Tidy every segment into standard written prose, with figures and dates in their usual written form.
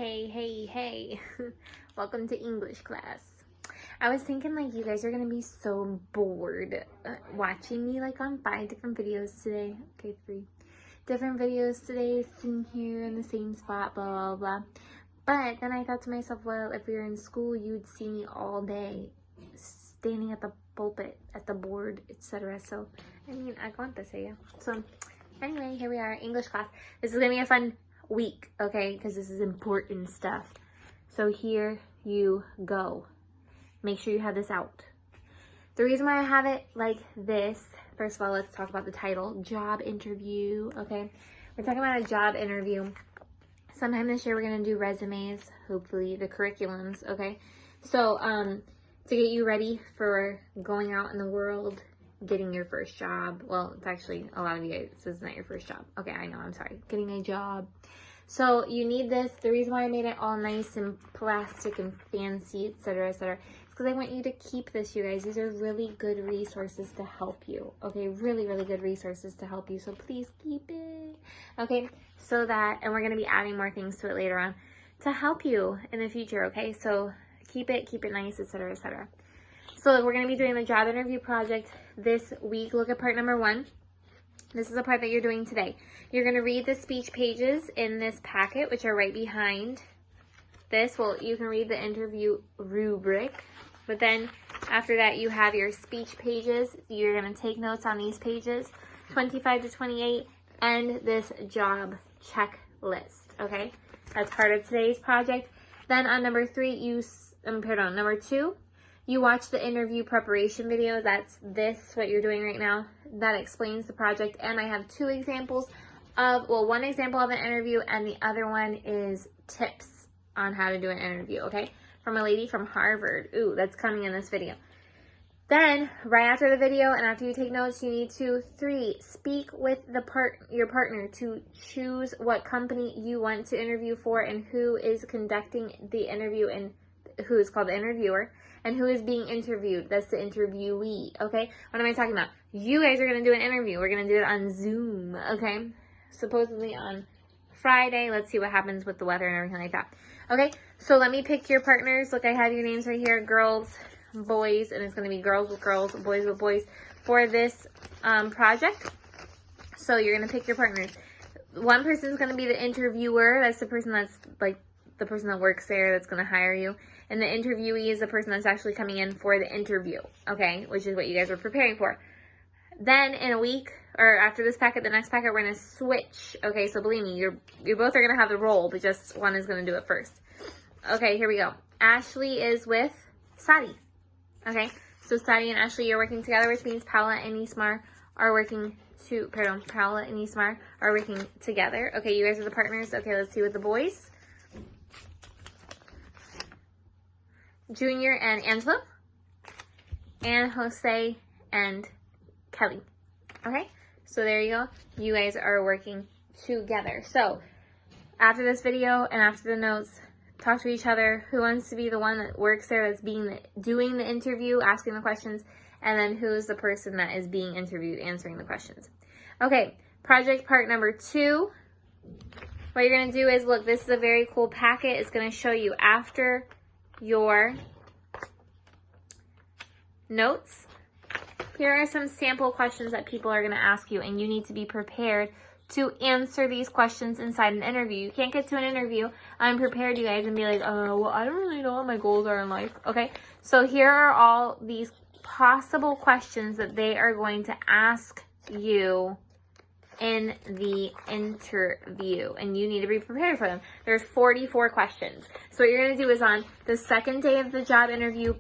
Hey. Welcome to English class. I was thinking like you guys are going to be so bored watching me like on 5 different videos today. Okay, 3 different videos today, sitting here in the same spot, blah, blah, blah. But then I thought to myself, well, if we were in school, you'd see me all day standing at the pulpit, at the board, etc. So, I mean, aguanta saya. So, anyway, here we are, English class. This is going to be a fun week, okay, because this is important stuff. So here you go. Make sure you have this out. The reason why I have it like this, first of all, let's talk about the title, job interview, okay? We're talking about a job interview. Sometime this year we're going to do resumes, hopefully the curriculums, okay? So to get you ready for going out in the world, getting your first job. Well, it's actually, a lot of you guys, this is not your first job. Okay, I know, I'm sorry. Getting a job. So you need this. The reason why I made it all nice and plastic and fancy, etc., etc., is because I want you to keep this, you guys. These are really good resources to help you. Okay, really, really good resources to help you. So please keep it. Okay, so that, and we're going to be adding more things to it later on to help you in the future, okay? So keep it nice, etc., etc. So we're going to be doing the job interview project this week. Look at part number 1. This is the part that you're doing today. You're going to read the speech pages in this packet, which are right behind this. Well, you can read the interview rubric, but then after that, you have your speech pages. You're going to take notes on these pages, 25 to 28, and this job checklist, okay? That's part of today's project. Then on number 2, you watch the interview preparation video. That's this, what you're doing right now. That explains the project. And I have 2 examples of, well, one example of an interview and the other one is tips on how to do an interview, okay? From a lady from Harvard. Ooh, that's coming in this video. Then, right after the video and after you take notes, you need to, 3, speak with your partner to choose what company you want to interview for and who is conducting the interview and who is called the interviewer. And who is being interviewed. That's the interviewee, okay? What am I talking about? You guys are going to do an interview. We're going to do it on Zoom, okay? Supposedly on Friday. Let's see what happens with the weather and everything like that. Okay, so let me pick your partners. Look, I have your names right here. Girls, boys, and it's going to be girls with girls, boys with boys for this project. So you're going to pick your partners. One person is going to be the interviewer. That's the person that's like the person that works there that's going to hire you. And the interviewee is the person that's actually coming in for the interview, okay? Which is what you guys were preparing for. Then in a week, or after this packet, the next packet, we're going to switch. Okay, so believe me, you both are going to have the role, but just one is going to do it first. Okay, here we go. Ashley is with Sadi. Okay, so Sadi and Ashley, you're working together, which means Paula and Ismar are working together. Okay, you guys are the partners. Okay, let's see with the boys. Junior and Angela, and Jose and Kelly. Okay, so there you go. You guys are working together. So after this video and after the notes, talk to each other. Who wants to be the one that works there, that's doing the interview, asking the questions, and then who is the person that is being interviewed, answering the questions. Okay, project part number 2. What you're going to do is, look, this is a very cool packet. It's going to show you after your notes. Here are some sample questions that people are going to ask you, and you need to be prepared to answer these questions inside an interview. You can't get to an interview unprepared, you guys, and be like, oh, well, I don't really know what my goals are in life. Okay, so here are all these possible questions that they are going to ask you in the interview, and you need to be prepared for them. There's 44 questions. So what you're going to do is on the second day of the job interview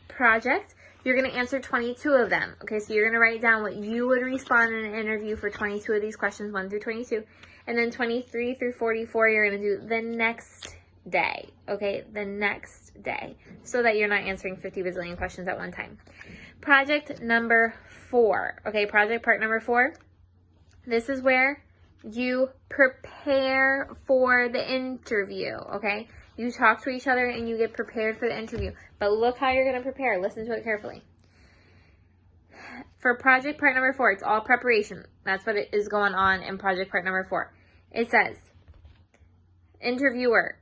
project, you're going to answer 22 of them. Okay, so you're going to write down what you would respond in an interview for 22 of these questions, 1 through 22. And then 23 through 44, you're going to do the next day. Okay, the next day. So that you're not answering 50 bazillion questions at one time. Project number 4. Okay, project part number 4. This is where you prepare for the interview, okay? You talk to each other and you get prepared for the interview. But look how you're going to prepare. Listen to it carefully. For project part number 4, it's all preparation. That's what is going on in project part number 4. It says, interviewer,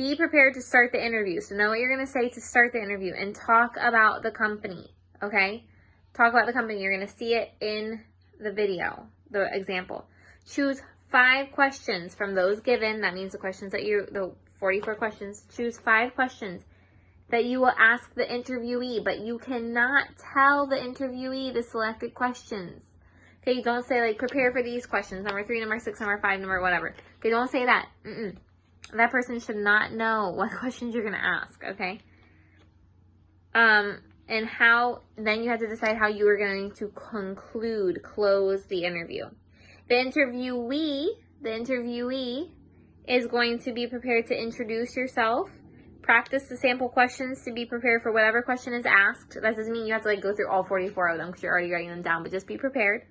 Be prepared to start the interview. So know what you're going to say to start the interview and talk about the company, okay? Talk about the company. You're going to see it in the video, the example. Choose 5 questions from those given. That means the questions that the 44 questions. Choose 5 questions that you will ask the interviewee, but you cannot tell the interviewee the selected questions. Okay, don't say like, prepare for these questions, number 3, number 6, number 5, number whatever. Okay, don't say that. That person should not know what questions you're going to ask, okay? And how, then you have to decide how you are going to close the interview. The interviewee is going to be prepared to introduce yourself, practice the sample questions to be prepared for whatever question is asked. That doesn't mean you have to like go through all 44 of them because you're already writing them down, but just be prepared.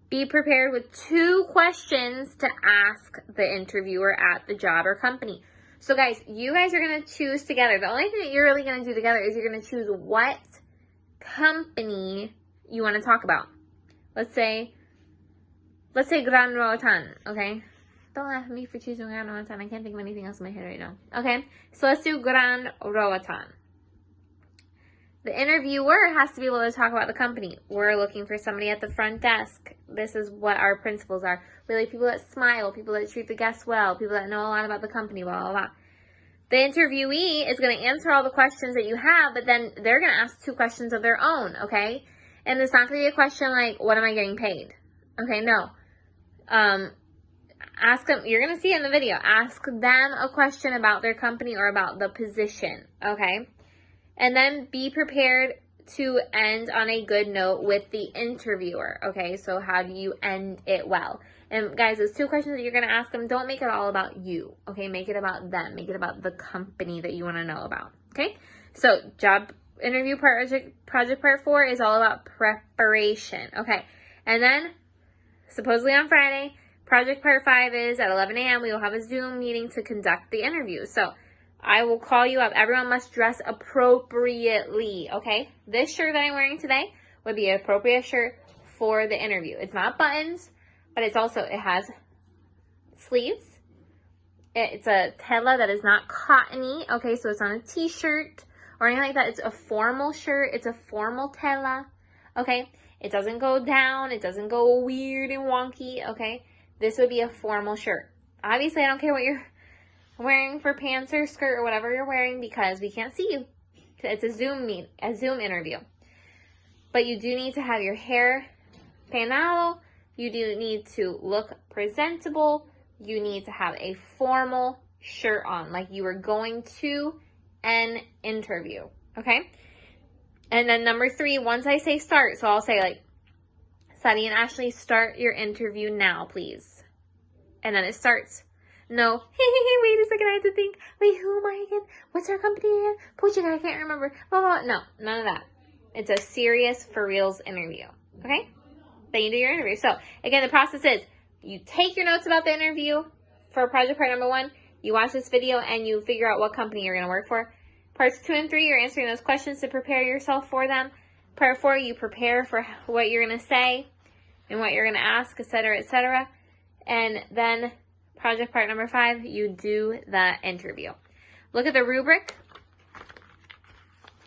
Be prepared with 2 questions to ask the interviewer at the job or company. So guys, you guys are going to choose together. The only thing that you're really going to do together is you're going to choose what company you want to talk about. Let's say Gran Roatan, okay? Don't laugh at me for choosing Gran Roatan. I can't think of anything else in my head right now. Okay? So let's do Gran Roatan. The interviewer has to be able to talk about the company. We're looking for somebody at the front desk. This is what our principles are. We like people that smile, people that treat the guests well, people that know a lot about the company, blah, blah, blah. The interviewee is going to answer all the questions that you have, but then they're going to ask 2 questions of their own, okay? And it's not going to be a question like, what am I getting paid? Okay, no. Ask them, you're going to see it in the video, ask them a question about their company or about the position, okay? And then be prepared to end on a good note with the interviewer, okay? So how do you end it well? And guys, those 2 questions that you're going to ask them, don't make it all about you, okay? Make it about them. Make it about the company that you want to know about, okay? So job interview project part 4 is all about preparation, okay? And then, supposedly on Friday, project part 5 is at 11 a.m. We will have a Zoom meeting to conduct the interview. So I will call you up. Everyone must dress appropriately, okay? This shirt that I'm wearing today would be an appropriate shirt for the interview. It's not buttons, but it has sleeves. It's a tela that is not cottony, okay? So it's not a t-shirt or anything like that. It's a formal shirt. It's a formal tela, okay? It doesn't go down. It doesn't go weird and wonky, okay? This would be a formal shirt. Obviously, I don't care what you're wearing for pants or skirt or whatever you're wearing because we can't see you. It's a Zoom interview. But you do need to have your hair peinado. You do need to look presentable. You need to have a formal shirt on, like you were going to an interview, okay? And then number 3, once I say start, so I'll say like, Sadie and Ashley, start your interview now, please. And then it starts. No, wait a second, I have to think. Wait, who am I again? What's our company again? Puchiga, I can't remember. Blah, blah, blah. No, none of that. It's a serious, for reals interview, okay? Then you do your interview. So, again, the process is you take your notes about the interview for project part number 1. You watch this video and you figure out what company you're going to work for. Parts 2 and 3, you're answering those questions to prepare yourself for them. Part 4, you prepare for what you're going to say and what you're going to ask, etc., etc. And then project part number 5, you do the interview. Look at the rubric.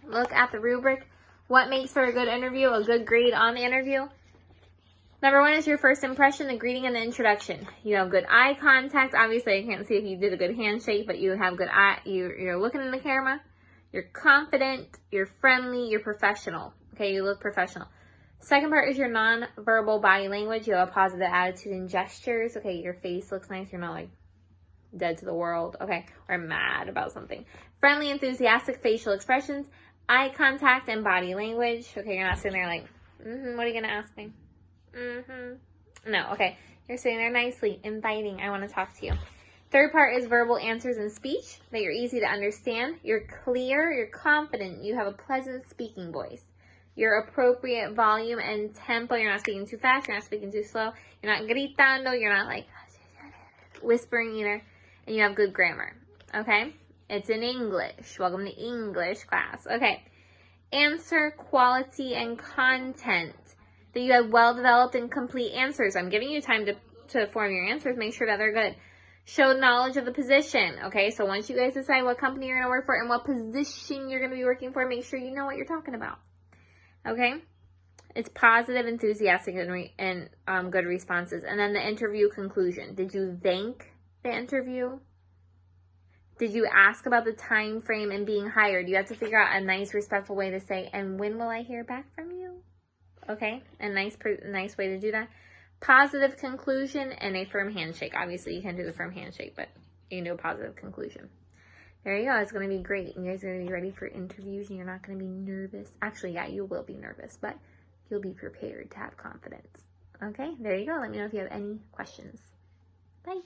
Look at the rubric. What makes for a good interview, a good grade on the interview? Number 1 is your first impression, the greeting and the introduction. You have good eye contact. Obviously, I can't see if you did a good handshake, but you have good eye. You're looking in the camera. You're confident. You're friendly. You're professional. Okay, you look professional. Second part is your non-verbal body language. You have a positive attitude and gestures. Okay, your face looks nice. You're not like dead to the world. Okay, or mad about something. Friendly, enthusiastic facial expressions, eye contact, and body language. Okay, you're not sitting there like, what are you going to ask me? No, okay. You're sitting there nicely, inviting. I want to talk to you. Third part is verbal answers and speech, that you're easy to understand. You're clear, you're confident, you have a pleasant speaking voice. Your appropriate volume and tempo, you're not speaking too fast, you're not speaking too slow, you're not gritando, you're not like whispering either, and you have good grammar, okay? It's in English. Welcome to English class. Okay. Answer, quality, and content. That you have well-developed and complete answers. I'm giving you time to form your answers. Make sure that they're good. Show knowledge of the position. Okay, so once you guys decide what company you're going to work for and what position you're going to be working for, make sure you know what you're talking about. Okay? It's positive, enthusiastic, and good responses. And then the interview conclusion. Did you thank the interview? Did you ask about the time frame and being hired? You have to figure out a nice, respectful way to say, and when will I hear back from you? Okay? A nice way to do that. Positive conclusion and a firm handshake. Obviously, you can't do the firm handshake, but you can do a positive conclusion. There you go. It's going to be great. You guys are going to be ready for interviews, and you're not going to be nervous. Actually, yeah, you will be nervous, but you'll be prepared to have confidence. Okay? There you go. Let me know if you have any questions. Bye.